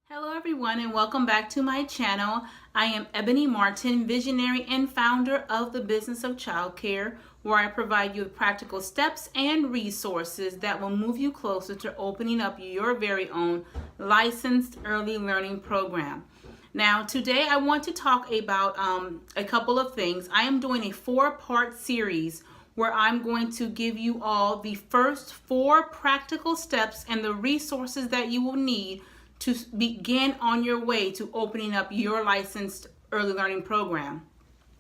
Hello everyone and welcome back to my channel. I am Ebony Martin, visionary and founder of the Business of Childcare, where I provide you with practical steps and resources that will move you closer to opening up your very own licensed early learning program. Now today I want to talk about a couple of things. I am doing a 4-part series where I'm going to give you all the first 4 practical steps and the resources that you will need to begin on your way to opening up your licensed early learning program.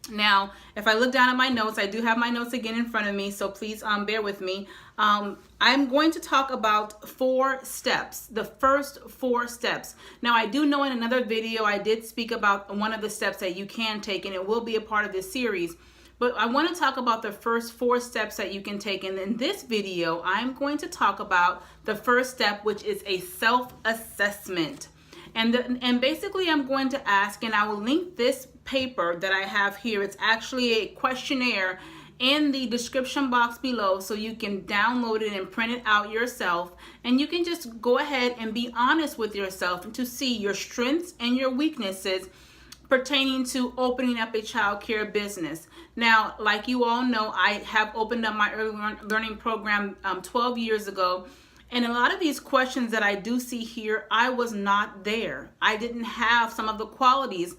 Now, if I look down at my notes, I do have my notes again in front of me, so please bear with me. I'm going to talk about 4 steps, the first 4 steps. Now, I do know in another video I did speak about one of the steps that you can take, and it will be a part of this series. But I want to talk about the first 4 steps that you can take. And in this video, I'm going to talk about the first step, which is a self-assessment. And basically I'm going to ask, and I will link this paper that I have here. It's actually a questionnaire in the description box below, so you can download it and print it out yourself. And you can just go ahead and be honest with yourself and to see your strengths and your weaknesses pertaining to opening up a child care business. Now, like you all know, I have opened up my early learning program 12 years ago. And a lot of these questions that I do see here, I was not there. I didn't have some of the qualities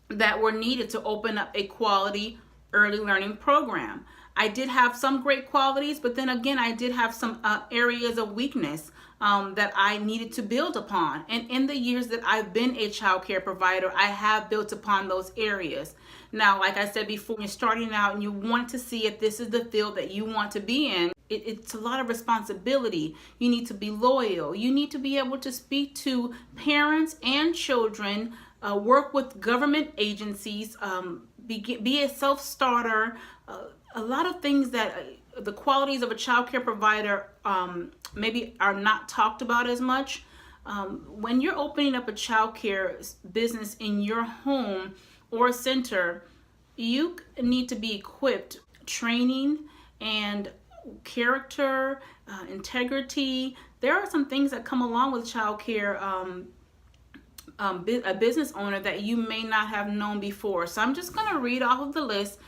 that were needed to open up a quality early learning program. I did have some great qualities, but then again, I did have some areas of weakness that I needed to build upon. And in the years that I've been a child care provider, I have built upon those areas. Now, like I said before, when you're starting out and you want to see if this is the field that you want to be in, it's a lot of responsibility. You need to be loyal. You need to be able to speak to parents and children, work with government agencies, be a self-starter, a lot of things that the qualities of a child care provider maybe are not talked about as much. When you're opening up a child care business in your home or center, you need to be equipped training and character, integrity. There are some things that come along with child care, a business owner that you may not have known before. So I'm just going to read off of the list.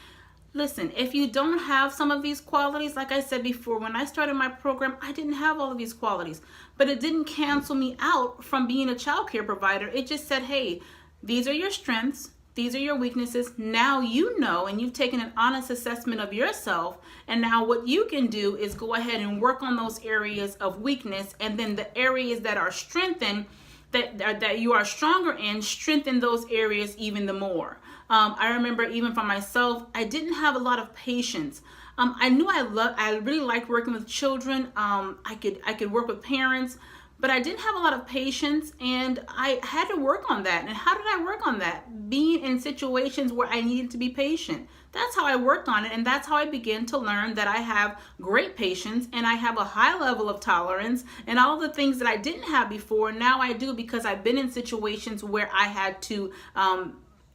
Listen, if you don't have some of these qualities, like I said before, when I started my program, I didn't have all of these qualities, but it didn't cancel me out from being a child care provider. It just said, hey, these are your strengths. These are your weaknesses. Now you know, and you've taken an honest assessment of yourself. And now what you can do is go ahead and work on those areas of weakness, and then the areas that are strengthened, that you are stronger in, strengthen those areas even the more. I remember even for myself, I didn't have a lot of patience. I knew I really liked working with children. I could work with parents, but I didn't have a lot of patience, and I had to work on that. And how did I work on that? Being in situations where I needed to be patient. That's how I worked on it, and that's how I began to learn that I have great patience and I have a high level of tolerance, and all the things that I didn't have before, now I do, because I've been in situations where I had to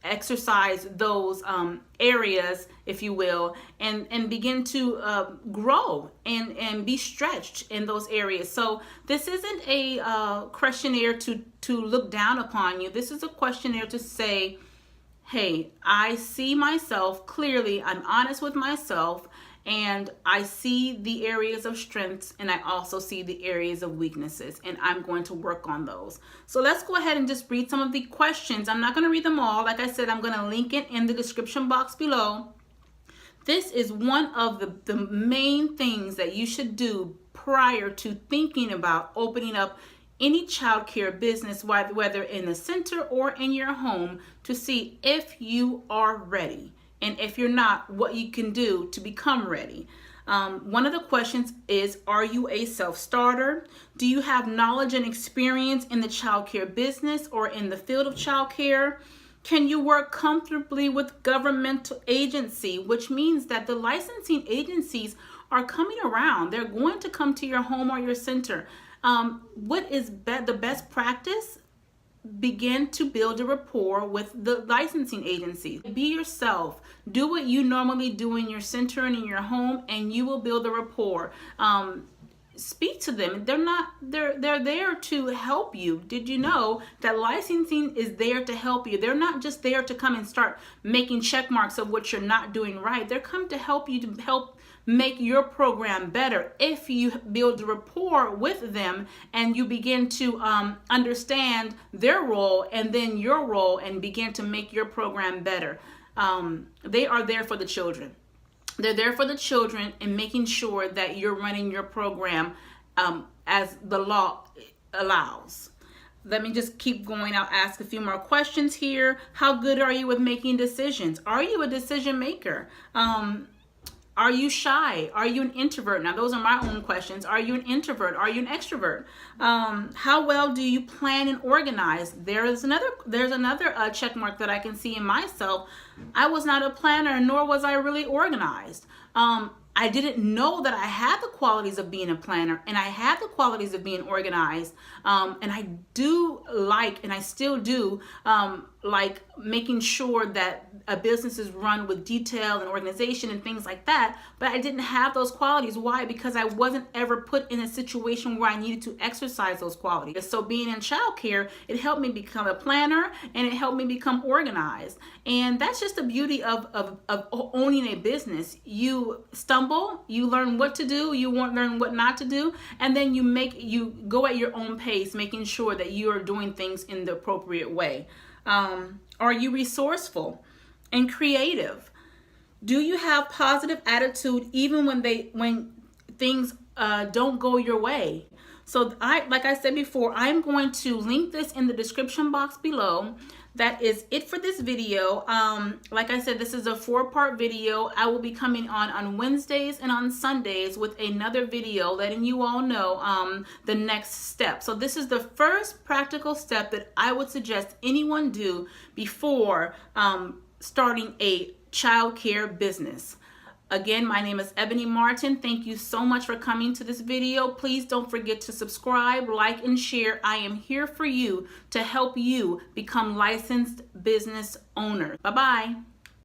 exercise those areas, if you will, and begin to grow and be stretched in those areas. So this isn't a questionnaire to look down upon you. This is a questionnaire to say, hey, I see myself clearly, I'm honest with myself, and I see the areas of strengths, and I also see the areas of weaknesses, and I'm going to work on those. So let's go ahead and just read some of the questions. I'm not going to read them all. Like I said, I'm going to link it in the description box below. This is one of the main things that you should do prior to thinking about opening up any child care business, whether in the center or in your home, to see if you are ready. And if you're not, what you can do to become ready. One of the questions is, are you a self-starter? Do you have knowledge and experience in the child care business or in the field of child care? Can you work comfortably with governmental agency, which means that the licensing agencies are coming around. They're going to come to your home or your center. What is the best practice? Begin to build a rapport with the licensing agency. Be yourself. Do what you normally do in your center and in your home, and you will build a rapport. speak to them. They're there to help you. Did you know that licensing is there to help you? They're not just there to come and start making check marks of what you're not doing right. They're come to help you, to help make your program better. If you build a rapport with them and you begin to understand their role and then your role and begin to make your program better. They are there for the children. They're there for the children and making sure that you're running your program as the law allows. Let me just keep going. I'll ask a few more questions here. How good are you with making decisions? Are you a decision maker? Are you shy? Are you an introvert? Now, those are my own questions. Are you an introvert? Are you an extrovert? How well do you plan and organize? There's another check mark that I can see in myself. I was not a planner, nor was I really organized. I didn't know that I had the qualities of being a planner, and I had the qualities of being organized. And I do like, and I still do, like making sure that a business is run with detail and organization and things like that. But I didn't have those qualities. Why? Because I wasn't ever put in a situation where I needed to exercise those qualities. So being in childcare, it helped me become a planner, and it helped me become organized. And that's just the beauty of owning a business. You stumble, you learn what to do, you won't learn what not to do, and then you go at your own pace, making sure that you are doing things in the appropriate way. Are you resourceful and creative? Do you have positive attitude even when things don't go your way? So like I said before, I'm going to link this in the description box below. That is it for this video. Like I said, this is a 4-part video. I will be coming on Wednesdays and on Sundays with another video letting you all know the next step. So this is the first practical step that I would suggest anyone do before starting a child care business. Again, my name is Ebony Martin. Thank you so much for coming to this video. Please don't forget to subscribe, like, and share. I am here for you to help you become licensed business owners. Bye-bye.